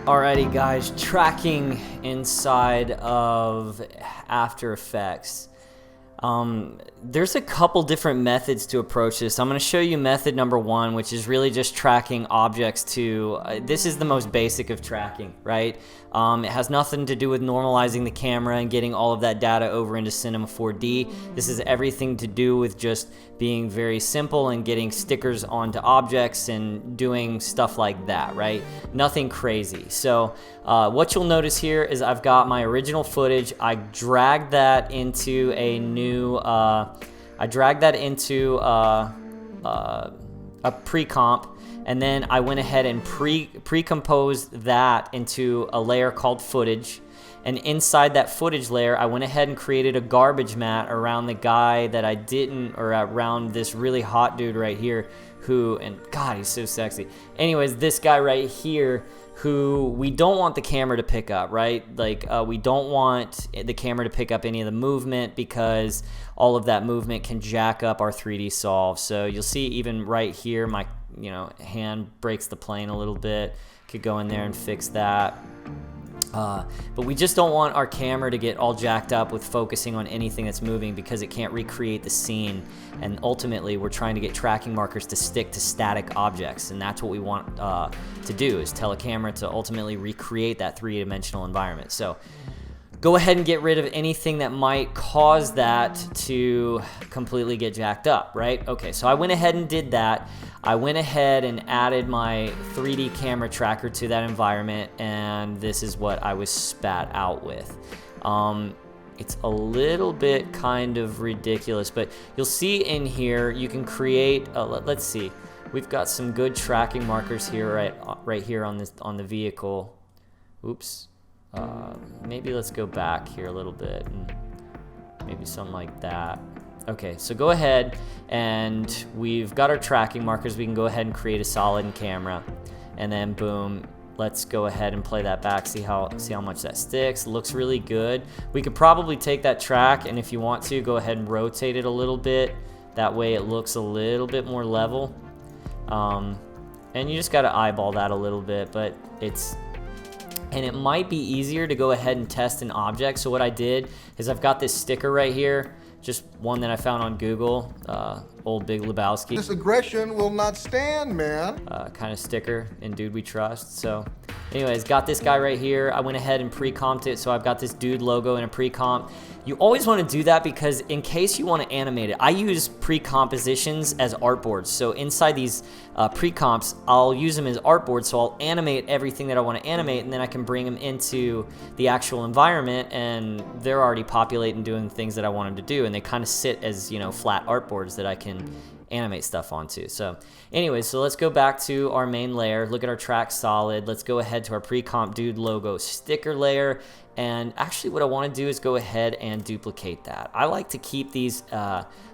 Alrighty guys, tracking inside of After Effects. There's a couple different methods to approach this. I'm going to show you method number one, which is really just tracking objects to, this is the most basic of tracking, right? It has nothing to do with normalizing the camera and getting all of that data over into Cinema 4D. This is everything to do with just being very simple and getting stickers onto objects and doing stuff like that, right? Nothing crazy. So what you'll notice here is I've got my original footage. I dragged that into a new, a pre-comp, and then I went ahead and pre-composed that into a layer called footage. And inside that footage layer, I went ahead and created a garbage mat around the guy that I didn't, or around this really hot dude right here who, and God, he's so sexy. Anyways, this guy right here who we don't want the camera to pick up, right? Like we don't want the camera to pick up any of the movement because all of that movement can jack up our 3D solve. So you'll see even right here, my hand breaks the plane a little bit. Could go in there and fix that. But we just don't want our camera to get all jacked up with focusing on anything that's moving because it can't recreate the scene. And ultimately, we're trying to get tracking markers to stick to static objects. And that's what we want to do, is tell a camera to ultimately recreate that three-dimensional environment. So go ahead and get rid of anything that might cause that to completely get jacked up, right? Okay, so I went ahead and did that. I went ahead and added my 3D camera tracker to that environment, and this is what I was spat out with. It's a little bit kind of ridiculous, but you'll see in here you can create, let's see, we've got some good tracking markers here, right here on the vehicle. Oops. Maybe let's go back here a little bit and maybe something like that. Okay, so go ahead, and we've got our tracking markers. We can go ahead and create a solid in camera, and then boom, let's go ahead and play that back. See how much that sticks. Looks really good. We could probably take that track, and if you want to, go ahead and rotate it a little bit. That way it looks a little bit more level. And you just got to eyeball that a little bit, but and it might be easier to go ahead and test an object. So what I did is I've got this sticker right here, just one that I found on Google, old Big Lebowski. This aggression will not stand, man. Kind of sticker, and dude we trust. So anyways, got this guy right here. I went ahead and pre-comped it, so I've got this dude logo in a pre-comp. You always want to do that because in case you want to animate it, I use pre-compositions as artboards. So inside these pre-comps, I'll use them as artboards, so I'll animate everything that I want to animate, and then I can bring them into the actual environment, and they're already populating doing things that I want them to do, and they kind of sit as, flat artboards that I can animate stuff onto. So anyways, so let's go back to our main layer, look at our track solid. Let's go ahead to our pre-comp dude logo sticker layer, and actually what I want to do is go ahead and duplicate that. I like to keep these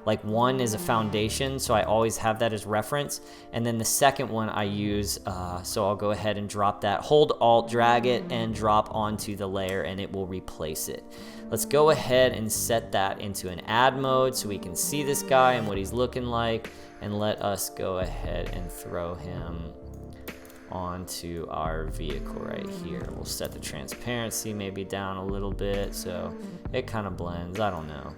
like one as a foundation, so I always have that as reference, and then the second one I use, so I'll go ahead and drop that, hold Alt, drag it, and drop onto the layer, and it will replace it. Let's go ahead and set that into an add mode so we can see this guy and what he's looking like, and let us go ahead and throw him onto our vehicle right here. We'll set the transparency maybe down a little bit so it kind of blends. I don't know.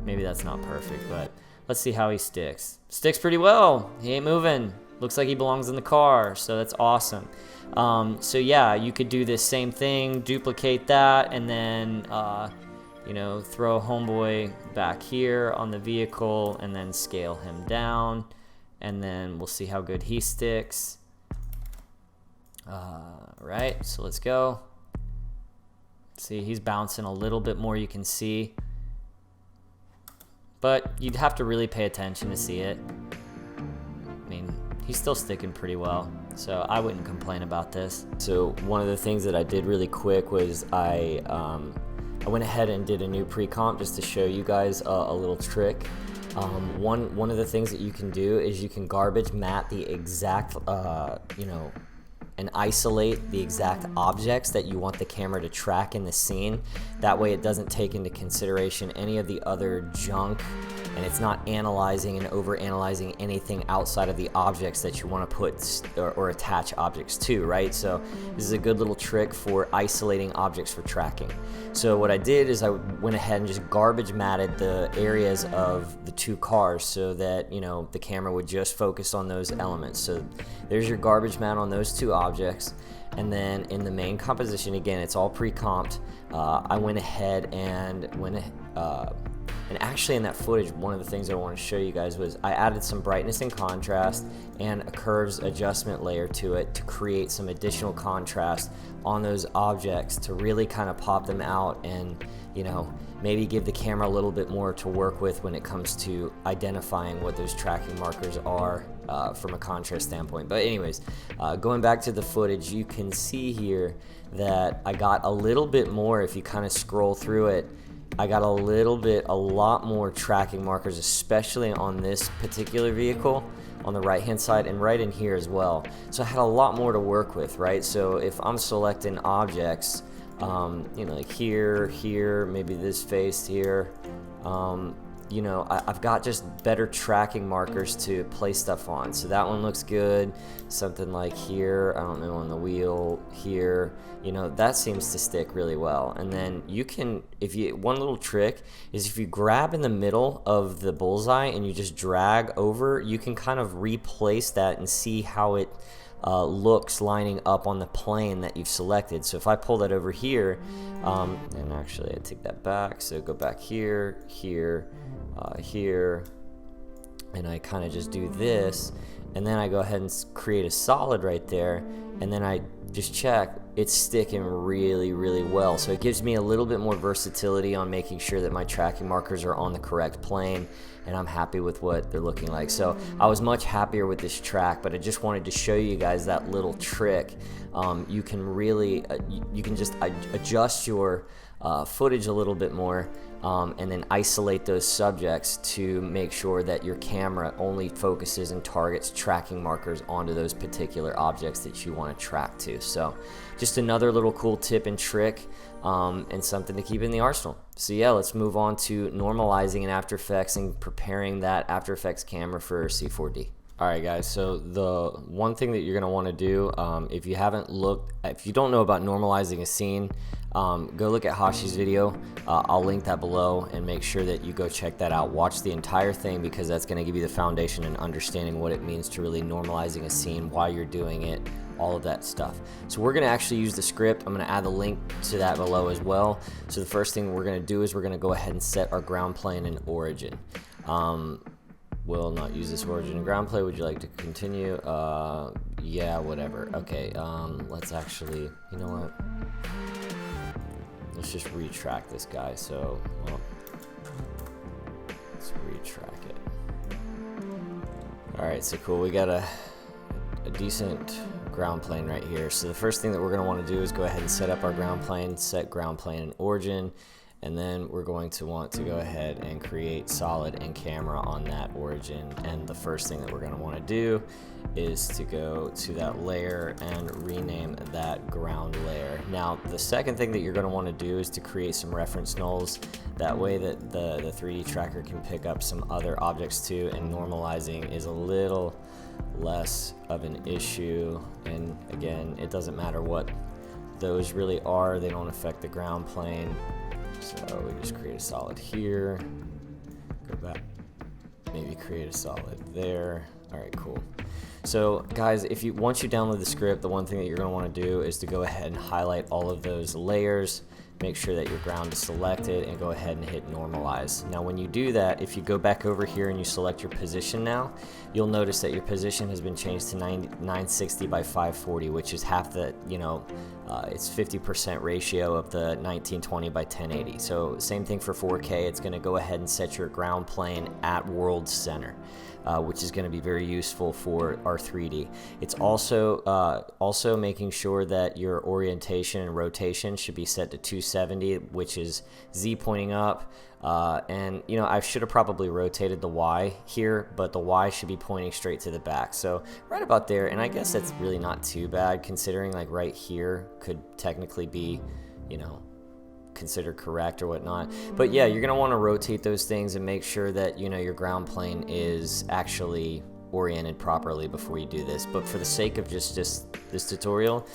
Maybe that's not perfect, but let's see how he sticks. Sticks pretty well. He ain't moving. Looks like he belongs in the car, so that's awesome. So yeah, you could do this same thing, duplicate that, and then throw homeboy back here on the vehicle and then scale him down, and then we'll see how good he sticks. Right, so let's go. See, he's bouncing a little bit more, you can see, but you'd have to really pay attention to see it. I mean, he's still sticking pretty well, so I wouldn't complain about this. So one of the things that I did really quick was I went ahead and did a new pre-comp just to show you guys a little trick. One of the things that you can do is you can garbage mat the exact and isolate the exact objects that you want the camera to track in the scene. That way it doesn't take into consideration any of the other junk, and it's not analyzing and over analyzing anything outside of the objects that you want to put or attach objects to, right? So this is a good little trick for isolating objects for tracking. So what I did is I went ahead and just garbage matted the areas of the two cars so that, you know, the camera would just focus on those elements. So there's your garbage mat on those two objects. And then in the main composition, again, it's all pre-comped. I went ahead and and actually in that footage, one of the things I want to show you guys was I added some brightness and contrast and a curves adjustment layer to it to create some additional contrast on those objects to really kind of pop them out and, you know, maybe give the camera a little bit more to work with when it comes to identifying what those tracking markers are from a contrast standpoint. But anyways, going back to the footage, you can see here that I got a little bit more. If you kind of scroll through it, I got a lot more tracking markers, especially on this particular vehicle on the right hand side and right in here as well. So I had a lot more to work with, right? So if I'm selecting objects, you know, like here, maybe this face here, you know, I've got just better tracking markers to place stuff on. So that one looks good. Something like here, I don't know, on the wheel here, you know, that seems to stick really well. And then you can, one little trick is if you grab in the middle of the bullseye and you just drag over, you can kind of replace that and see how it looks lining up on the plane that you've selected. So if I pull that over here, and actually I take that back, so go back here, here, and I kind of just do this, and then I go ahead and create a solid right there, and then I just check, it's sticking really, really well. So it gives me a little bit more versatility on making sure that my tracking markers are on the correct plane, and I'm happy with what they're looking like. So I was much happier with this track, but I just wanted to show you guys that little trick. You can really, you can just adjust your footage a little bit more, and then isolate those subjects to make sure that your camera only focuses and targets tracking markers onto those particular objects that you want to track to. So just another little cool tip and trick, and something to keep in the arsenal. So yeah, let's move on to normalizing in After Effects and preparing that After Effects camera for C4D. Alright guys, so the one thing that you're going to want to do, if you don't know about normalizing a scene, go look at Hashi's video. I'll link that below, and make sure that you go check that out. Watch the entire thing, because that's going to give you the foundation and understanding what it means to really normalizing a scene, why you're doing it, all of that stuff. So we're going to actually use the script. I'm going to add the link to that below as well. So the first thing we're going to do is we're going to go ahead and set our ground plane and origin. Will not use this origin and ground plane. Would you like to continue? Yeah, whatever. Okay, let's actually, you know what? Let's just retrack this guy. So, well, let's retrack it. Alright, so cool. We got a decent ground plane right here. So the first thing that we're going to want to do is go ahead and set up our ground plane, set ground plane and origin. And then we're going to want to go ahead and create solid and camera on that origin. And the first thing that we're going to want to do is to go to that layer and rename that ground layer. Now, the second thing that you're going to want to do is to create some reference nulls. That way that the 3D tracker can pick up some other objects too, and normalizing is a little less of an issue. And again, it doesn't matter what those really are. They don't affect the ground plane. So we just create a solid here, go back, maybe create a solid there. All right, cool. So guys, once you download the script, the one thing that you're going to want to do is to go ahead and highlight all of those layers, make sure that your ground is selected, and go ahead and hit normalize. Now when you do that, if you go back over here and you select your position now, you'll notice that your position has been changed to 960 by 540, which is half the, it's 50% ratio of the 1920 by 1080. So same thing for 4K. It's going to go ahead and set your ground plane at world center. which is going to be very useful for our 3D. It's also making sure that your orientation and rotation should be set to 270, which is Z pointing up. And you know, I should have probably rotated the Y here, but the Y should be pointing straight to the back. So right about there, and I guess that's really not too bad considering like right here could technically be, you know, considered correct or whatnot. But yeah, you're gonna want to rotate those things and make sure that, you know, your ground plane is actually oriented properly before you do this. But for the sake of just this tutorial,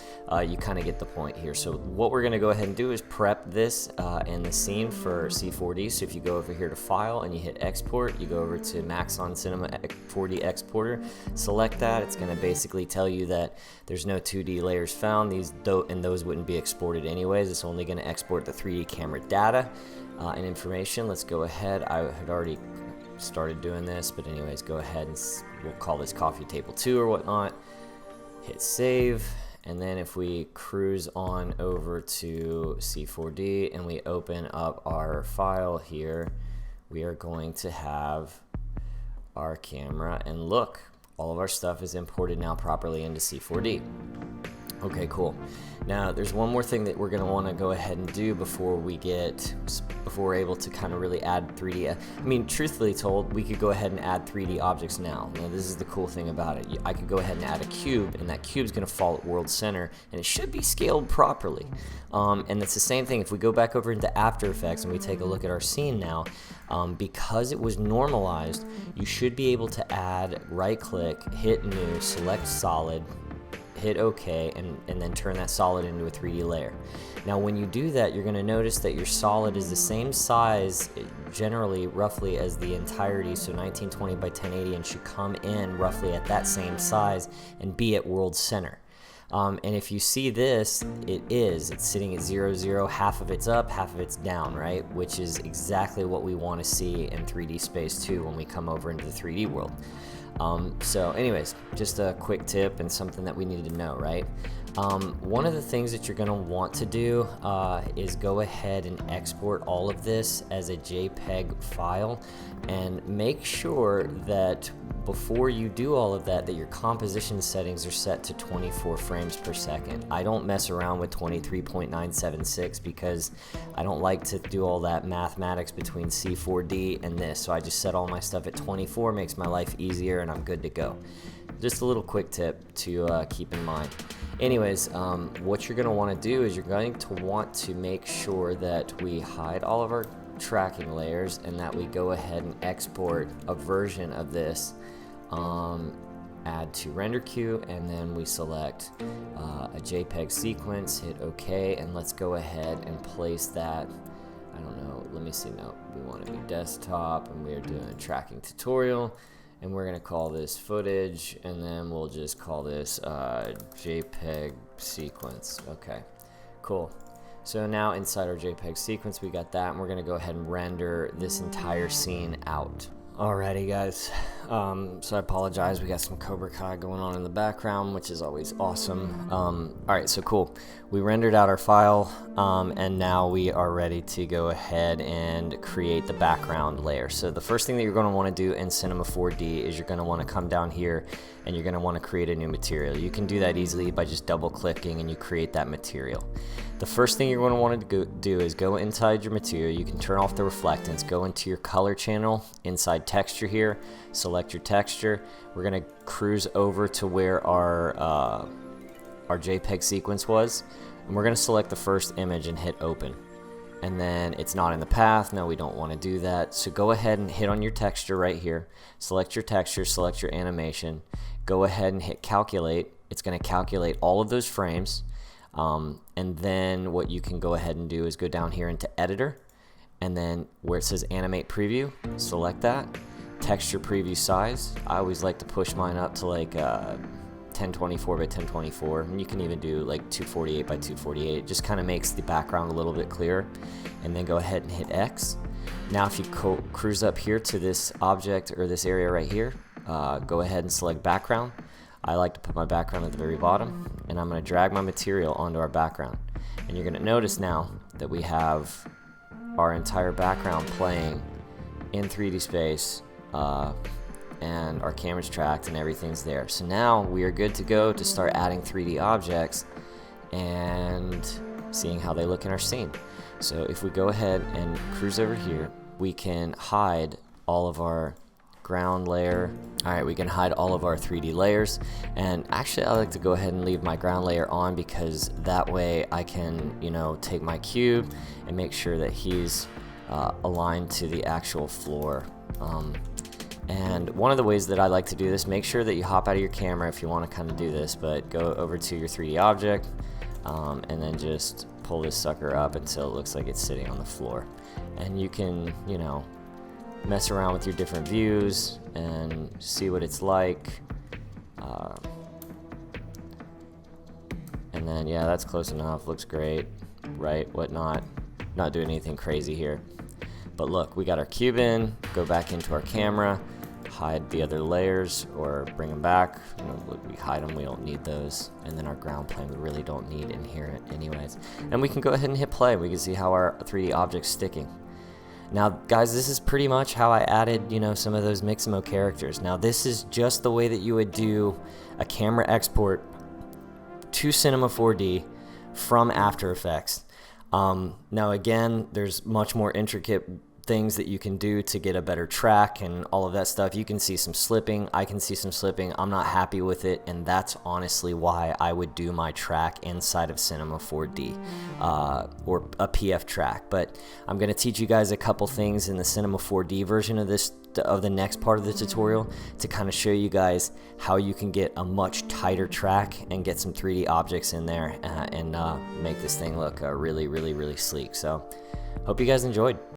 you kind of get the point here. So what we're going to go ahead and do is prep this and the scene for C4D. So if you go over here to File and you hit Export, you go over to Maxon Cinema 4D Exporter, select that. It's going to basically tell you that there's no 2D layers found. Those wouldn't be exported anyways. It's only going to export the 3D camera data and information. Let's go ahead. I had already started doing this, but anyways, go ahead and we'll call this coffee table 2 or whatnot. Hit save, and then if we cruise on over to C4D and we open up our file here, we are going to have our camera, and look, all of our stuff is imported now properly into C4D. Okay, cool. Now there's one more thing that we're going to want to go ahead and do before we're able to kind of really add 3D. I mean, truthfully told, we could go ahead and add 3D objects now. Now this is the cool thing about it. I could go ahead and add a cube, and that cube's going to fall at world center, and it should be scaled properly. And it's the same thing if we go back over into After Effects and we take a look at our scene now. Because it was normalized, you should be able to add, right click, hit new, select solid, hit OK, and then turn that solid into a 3D layer. Now when you do that, you're going to notice that your solid is the same size, generally roughly as the entirety, so 1920 by 1080, and should come in roughly at that same size and be at world center. And if you see this, it's sitting at 0, 0, half of it's up, half of it's down, right? Which is exactly what we want to see in 3D space too when we come over into the 3D world. So anyways, just a quick tip and something that we needed to know, right? One of the things that you're going to want to do is go ahead and export all of this as a JPEG file, and make sure that before you do all of that, that your composition settings are set to 24 frames per second. I don't mess around with 23.976 because I don't like to do all that mathematics between C4D and this, so I just set all my stuff at 24, makes my life easier, and I'm good to go. Just a little quick tip to keep in mind. Anyways, what you're going to want to do is you're going to want to make sure that we hide all of our tracking layers and that we go ahead and export a version of this, add to render queue, and then we select a JPEG sequence, hit OK, and let's go ahead and place that. I don't know, let me see, no, we want to be desktop, and we're doing a tracking tutorial, and we're going to call this footage, and then we'll just call this JPEG sequence. Okay, cool. So now inside our JPEG sequence we got that, and we're going to go ahead and render this entire scene out. Alrighty guys, so I apologize, we got some Cobra Kai going on in the background, which is always awesome. Alright, so cool. We rendered out our file, and now we are ready to go ahead and create the background layer. So the first thing that you're going to want to do in Cinema 4D is you're going to want to come down here and you're going to want to create a new material. You can do that easily by just double clicking and you create that material. The first thing you're going to want to do is go inside your material. You can turn off the reflectance, go into your color channel, inside texture here, select your texture. We're going to cruise over to where our JPEG sequence was, and we're going to select the first image and hit open. And then it's not in the path. No, we don't want to do that. So go ahead and hit on your texture right here, select your texture, select your animation, go ahead and hit calculate. It's going to calculate all of those frames. And then what you can go ahead and do is go down here into editor, and then where it says animate preview, select that. Texture preview size, I always like to push mine up to like 1024 by 1024, and you can even do like 248 by 248. It just kind of makes the background a little bit clearer. And then go ahead and hit X. Now if you cruise up here to this object or this area right here, go ahead and select background. I like to put my background at the very bottom, and I'm going to drag my material onto our background. And you're going to notice now that we have our entire background playing in 3D space and our camera's tracked and everything's there. So now we are good to go to start adding 3D objects and seeing how they look in our scene. So if we go ahead and cruise over here, we can hide all of our ground layer. All right, we can hide all of our 3D layers, and actually I like to go ahead and leave my ground layer on, because that way I can, you know, take my cube and make sure that he's aligned to the actual floor. And one of the ways that I like to do this, make sure that you hop out of your camera if you want to kind of do this, but go over to your 3D object and then just pull this sucker up until it looks like it's sitting on the floor. And you can, you know, mess around with your different views and see what it's like. And then, yeah, that's close enough. Looks great, right? Whatnot. Not doing anything crazy here. But look, we got our cube in. Go back into our camera, hide the other layers or bring them back. You know, we hide them, we don't need those. And then our ground plane, we really don't need in here anyways. And we can go ahead and hit play. We can see how our 3D object's sticking. Now, guys, this is pretty much how I added, you know, some of those Mixamo characters. Now, this is just the way that you would do a camera export to Cinema 4D from After Effects. Now, again, there's much more intricate things that you can do to get a better track and all of that stuff. You can see some slipping. I can see some slipping. I'm not happy with it, and that's honestly why I would do my track inside of Cinema 4D or a PF track. But I'm going to teach you guys a couple things in the Cinema 4D version of this, of the next part of the tutorial, to kind of show you guys how you can get a much tighter track and get some 3D objects in there and make this thing look really, really, really sleek. So hope you guys enjoyed.